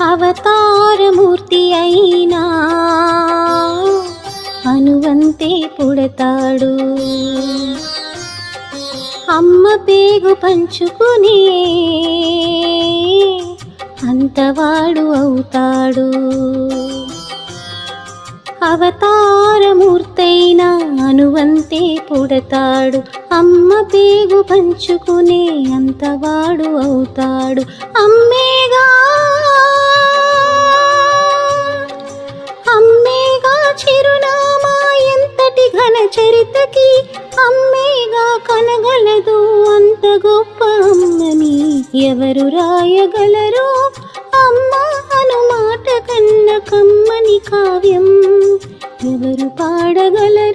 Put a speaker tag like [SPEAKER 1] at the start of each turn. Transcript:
[SPEAKER 1] అవతారమూర్తి అయినా అనువంతే పుడతాడు. అమ్మ పేగు పంచుకునే అంతవాడు అవుతాడు. అవతారమూర్తైనా అనువంతే పుడతాడు. అమ్మ పేగు పంచుకునే అంతవాడు అవుతాడు. అమ్మేగా చిరునామా ఎంతటి ఘన చరితకి, అమ్మేగా కనగలదు అంత గొప్ప అమ్మని. ఎవరు రాయగలరో అమ్మ అను మాట కన్న కమ్మని కావ్యం, ఎవరు పాడగలరు